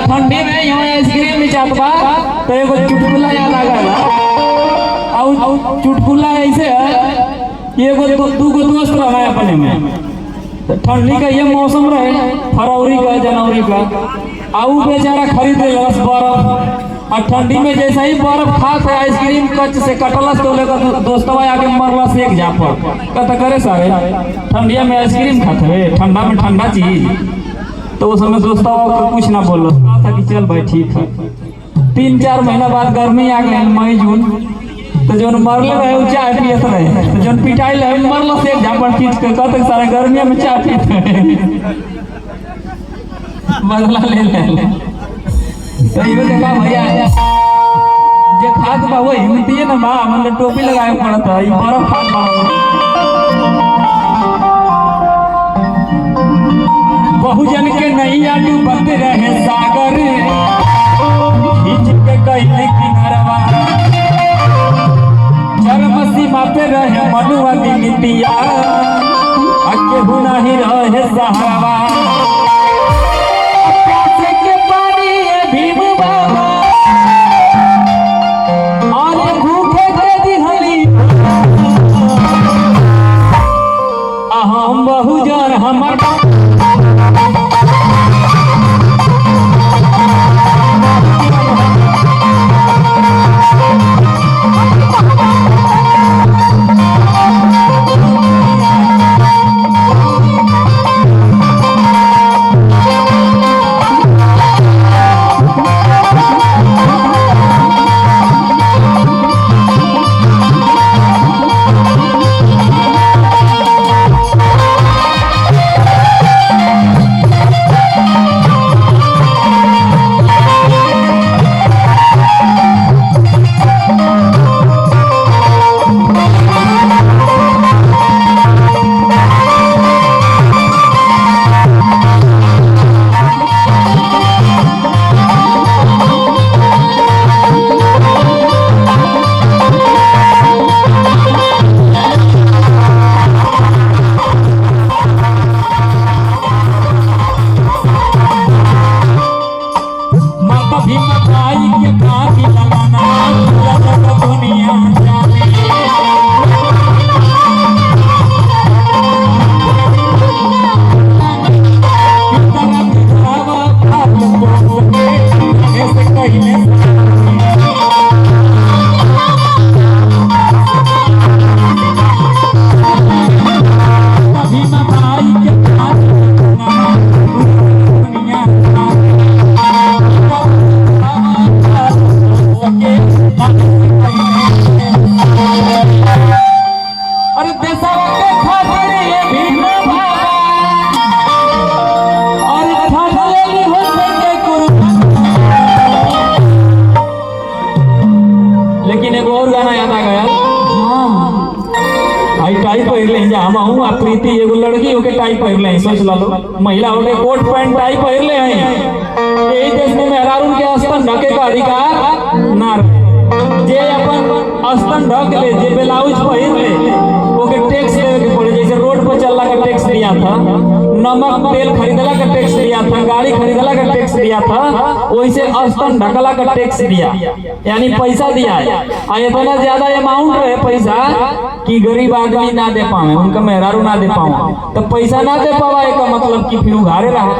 ठंडी में यूं आइसक्रीम बेचात बा तो एगो चुटकुला याद आ गया। और चुटकुला ऐसे है एगो दू गो दोस्त रहा अपने में, ठंडी का ये मौसम रहे फरवरी का जनवरी का, आऊ बेचारा खरीद रस बर्फ, और ठंडी में जैसे ही बर्फ खात है आइसक्रीम कच से कटलस तो लेकर दोस्तवा आके मरलस एक झापड़ कहता करे सारे ठंडिया में आइसक्रीम खाते हुए ठंडा में ठंडा चीज। तो उस समय दोस्तवा कुछ ना बोल था कि चल भाई ठीक है। 3-4 महीना बाद गर्मी आ गई मई जून, तो जो मरले रहे वो चाय पियत रहे, तो जो पिटाई रहे मरलस एक झापड़ खींच के कहते सारे गर्मिया में चाय पीते बदला ले तो ये देखा भैया जे खाद बा वही हिम्मती है ना बा मतलब टोपी लगाए पड़ता है बर्फ खाद बा। बहुजन के नैया डूबत रहे सागर खींच के कहीं किनारवा, चरम सीमा पे रहे मनुआ दिनितिया केहू नहीं रहे सहारवा। हम बहुजन हमर प्रीति एगो लड़की होके टाई पहन ले सोच लो महिला होके कोट पैंट टाई पहन ले यही देश में मेहरारून के स्तन ढके का अधिकार ना जे अपन स्तन ढक ले जे ब्लाउज पहन ले ओके टैक्स देवे के पड़े। जैसे रोड पर चलला का टैक्स दिया था, नमक तेल खरीदला का टैक्स दिया था, गाड़ी खरीदला का टैक्स दिया था, वैसे स्तन ढकला का टैक्स दिया यानी पैसा दिया है। इतना ज्यादा अमाउंट रहे पैसा कि गरीब आदमी ना दे पावे, उनका मेहरारू ना दे पावे, तो पैसा ना दे पावा का मतलब कि फिर उघारे रहा,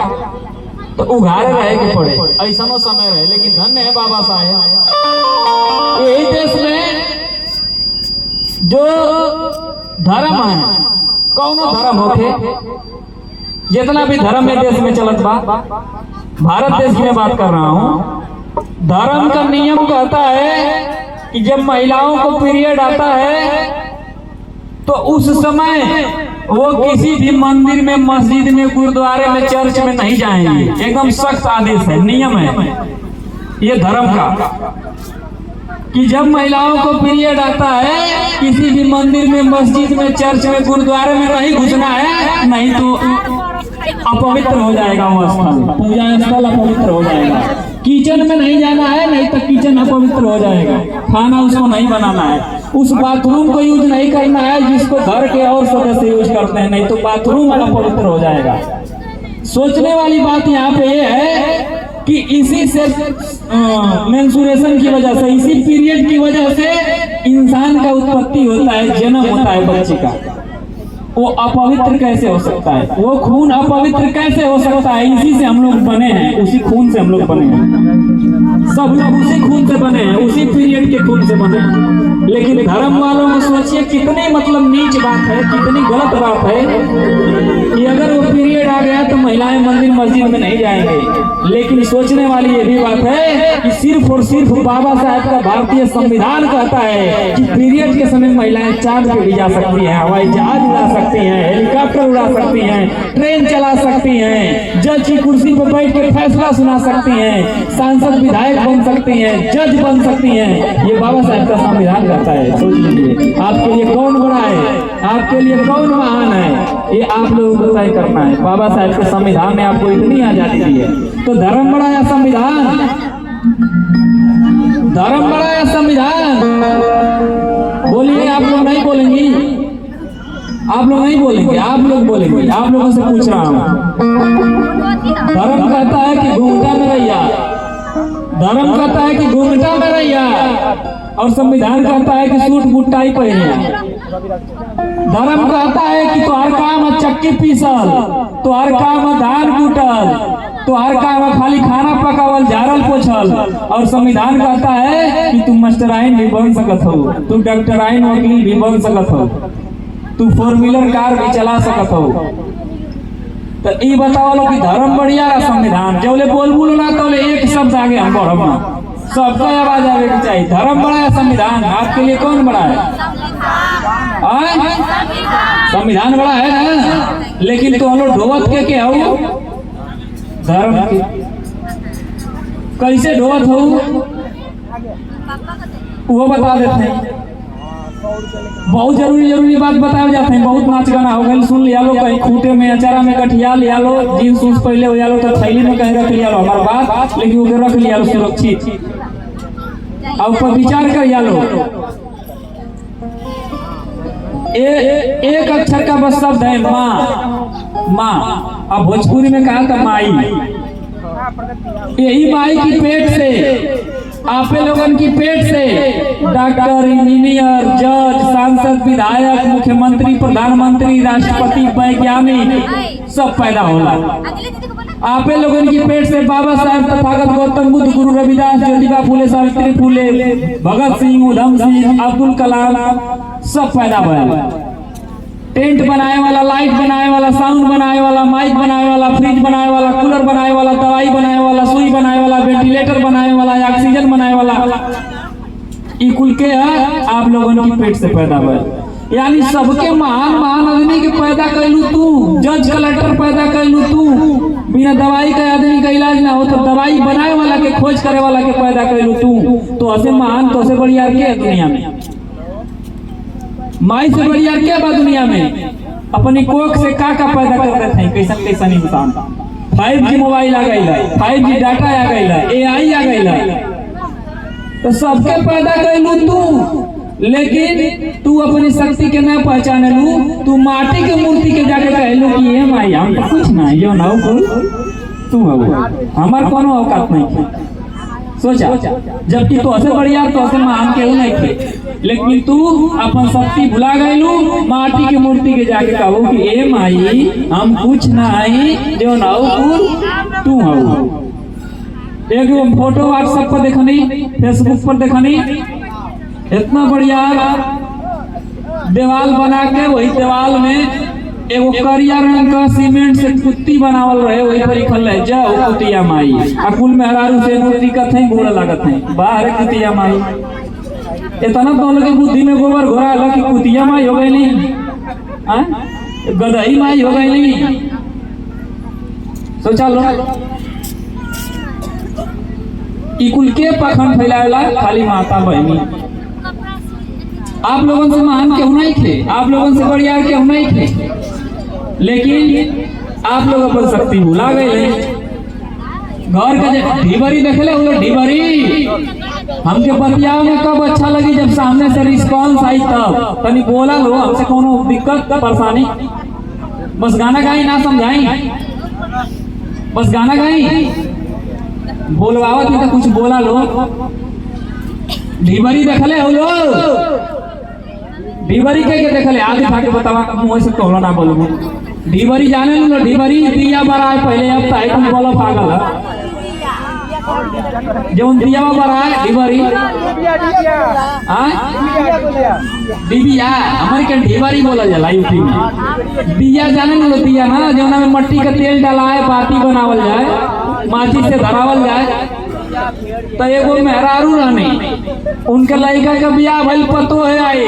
तो उघारे रहे के पड़े ऐसा समय रहे। लेकिन धन्य है बाबा साहेब यही देश में जो धर्म है कौनो धर्म होके जितना भी धर्म है देश में चलत बा, भारत देश की मैं बात कर रहा हूँ, धर्म का नियम कहता है कि जब महिलाओं को पीरियड आता है तो उस समय वो किसी भी मंदिर में, मस्जिद में, गुरुद्वारे में, चर्च में नहीं जाएंगे। एकदम सख्त आदेश है, नियम है ये धर्म का कि जब महिलाओं को पीरियड आता है किसी भी मंदिर में, मस्जिद में, चर्च में, गुरुद्वारे में नहीं घुसना है, नहीं तो अपवित्र हो जाएगा वो स्थल, पूजा स्थल अपवित्र हो जाएगा। किचन में नहीं जाना है, नहीं तो किचन अपवित्र हो जाएगा, खाना उसको नहीं बनाना है, उस बाथरूम को यूज नहीं करना है जिसको घर के और सदस्य यूज करते हैं, नहीं तो बाथरूम अपवित्र हो जाएगा। सोचने वाली बात यहाँ पे ये है कि इसी से मेंसुरेशन की वजह से, इसी पीरियड की वजह से इंसान का उत्पत्ति होता है, जन्म होता है बच्चे का। वो अपवित्र कैसे हो सकता है? वो खून अपवित्र कैसे हो सकता है? इसी से हम लोग बने हैं, उसी खून से हम लोग बने हैं, सब लोग उसी खून से बने हैं, उसी पीरियड के खून से बने हैं। लेकिन धर्म वालों में सोचिए कितनी मतलब नीच बात है, कितनी गलत बात है कि अगर वो पीरियड आ गया तो महिलाएं मंदिर मस्जिद में नहीं जाएंगे। लेकिन सोचने वाली ये भी बात है कि सिर्फ और सिर्फ बाबा साहब का भारतीय संविधान कहता है कि पीरियड के समय महिलाएं चांद पे भी जा सकती हैं, हवाई जहाज उड़ा सकती हैं, हेलीकॉप्टर उड़ा सकती हैं, ट्रेन चला सकती हैं, जज की कुर्सी पर बैठ के फैसला सुना सकती हैं, सांसद विधायक बन सकती हैं, जज बन सकती हैं। ये बाबा साहब का संविधान कहता है। सोच लीजिए आपके लिए कौन बड़ा है, आपके लिए कौन महान है, ये आप लोगों को तय करना है। बाबा साहब के संविधान ने आपको इतनी आजादी दी है, तो धर्म बड़ा या संविधान? धर्म बड़ा या संविधान? बोलिए। आप लोग नहीं बोलेंगी, आप लोग नहीं बोलेंगे, आप लोग बोलेंगे। आप लोगों से पूछ रहा हूँ। धर्म कहता है कि घूंघटा में रहिया, धर्म कहता है कि घूंघटा में रहिया, और संविधान कहता है कि सूट बूट टाई पहनिया। धर्म कहता है कि तोहर काम है चक्की पीसल, तोहर काम है धान कूटल, तोहर काम है खाली खाना पकावल, झाड़ल पोछल। और संविधान कहता है कि तू मास्टराइन भी बन सकत हो, तू डॉक्टराइन वकील भी बन सकत हो, तू फोर व्हीलर कार भी चला सकत हो। तो ये बताओ लो कि धर्म बढ़िया है संविधान? जबले बोल ना तो एक शब्द आगे हम बढ़ब ना, सबका आवाज आवे की चाहिए। धर्म बड़ा है संविधान? आपके लिए कौन बड़ा है? संविधान बड़ा है ना। लेकिन तो हम लोग ढोवत के हो धर्म के, कैसे ढोवत हो वो बता देते हैं। बहुत जरूरी बात बताए जाते हैं। बहुत नाच गाना हो गए, सुन लिया लो, कहीं खूटे में अचारा में गठिया लिया लो, जीन्स उन्स पहले हो लो, तो थैली में कहीं रख लिया लो हमारा बात, लेकिन वो रख लिया लो सुरक्षित, और ऊपर विचार कर या लो। एक अक्षर का बस शब्द है माँ, माँ। अब भोजपुरी में कहा था माई। यही माई की पेट से, आपे लोगन की पेट से डॉक्टर, इंजीनियर, जज, सांसद, विधायक, मुख्यमंत्री, प्रधानमंत्री, राष्ट्रपति, वैज्ञानिक सब पैदा होला। आपे लोगन की पेट से बाबा साहब, तथागत गौतम बुद्ध, गुरु रविदास, ज्योतिबा फूले, सावित्री फूले, भगत सिंह, उधम सिंह, अब्दुल कलाम सब पैदा हुआ। टेंट बनाए वाला, लाइट बनाए वाला, साउंड बनाए वाला, माइक बनाए वाला, फ्रिज बनाए वाला, कूलर बनाए वाला, दवाई बनाए वाला, सुई बनाए वाला, वेंटिलेटर बनाए वाला, ऑक्सीजन बनाए वाला, ये कुल के है आप लोगों की पेट से पैदा हुआ। यानी सबके महान महान आदमी के पैदा कैलू तू, जज कलेक्टर पैदा कैलू तू। बिना दवाई का आदमी का इलाज ना हो तो दवाई बनाए वाला के, खोज करे वाला के पैदा कैलू तू। तो ऐसे महान, तो ऐसे बढ़िया के है दुनिया में? माई से बढ़िया क्या बा दुनिया में? अपनी कोख से का पैदा कर रहे थे, कैसन कैसन इंसान। 5G मोबाइल आ गई, 5G डाटा आ गई, AI आ गई, तो सबके पैदा कैलू तू। लेकिन तू अपनी शक्ति के ना पहचाने लू, तू माटी के मूर्ति के जाके कहलू कि ये माई हम तो कुछ ना, यो ना तू हमार कोनो औकात नहीं। सोचा, जबकि तो ऐसे बढ़िया, तो ऐसे महान केहू नहीं थे, लेकिन तू अपन शक्ति भुला गईलू, माटी की मूर्ति के जाके कहो कि ए माई हम कुछ नहीं, जो ना तू हो। एक फोटो व्हाट्सएप पर देखनी, फेसबुक पर देखनी, इतना बढ़िया दीवाल बना के, वही दीवाल में एगो करिया रंग का सीमेंट से कुत्ती बनावल रहे, वही पर लिखल है जाओ कुतिया माई। अकुल मेहरारू से दिक्कत है, गोड़ लागत है, बाहर कुतिया माई। इतना तो लोग बुद्धि में गोबर घोरा लगा कि कुतिया माई हो गई नहीं, गदही माई हो गई नहीं। सोचा लो, कुल के पखंड फैलावेला खाली माता बहनी। आप लोगों से महान क्यों नहीं थे, आप लोगों से बढ़िया क्यों नहीं थे, लेकिन आप लोग अपन शक्ति भुला गए। घर का ढीबरी देख ले, वो ढीबरी हमके बतियाओ में कब अच्छा लगी, जब सामने से रिस्पॉन्स आई तब। तनी बोला लो, हमसे कोनो दिक्कत परेशानी, बस गाना गाई ना समझाई, बस गाना गाई। बोलवावत नहीं तो कुछ बोला लो। ढीबरी देखले हो लो, ढीबरी के देखले आगे भागे बतावा मुंह से कहलो ना बोलबो। ढीबरी जाने लो, ढीबरी दिया बराए पहले अब ताई तुम बोलो पागल है जो दिया बराए ढीबरी हां दिया हमारे के ढीबरी बोला जाला यूपी में। दिया जाने लो, दिया ना जौना में मट्टी का तेल डाला है, बाती बनावल जाए, माचिस से धरावल जाए। तो एगो मेहरारू रहने उनके लड़का का बियाह भइल, पतो है आई,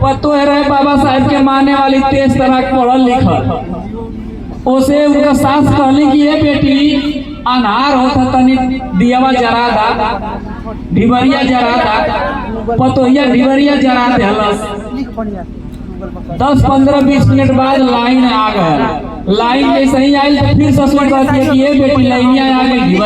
पतो है रहे बाबा साहब के माने वाली, तेज तरह पढ़ल लिखल। उसे उनका सास कहली कि ये बेटी अनार होता तनी दियावा जरा दा, ढिबरिया जरा दा। पतोहिया ढिबरिया जरा देहलस। 10, 15, 20 मिनट बाद लाइन आ गया। लाइन जैसे ही आई तो फिर ससुर कहती है कि ये बेटी लाइनिया आ गई ढिबरिया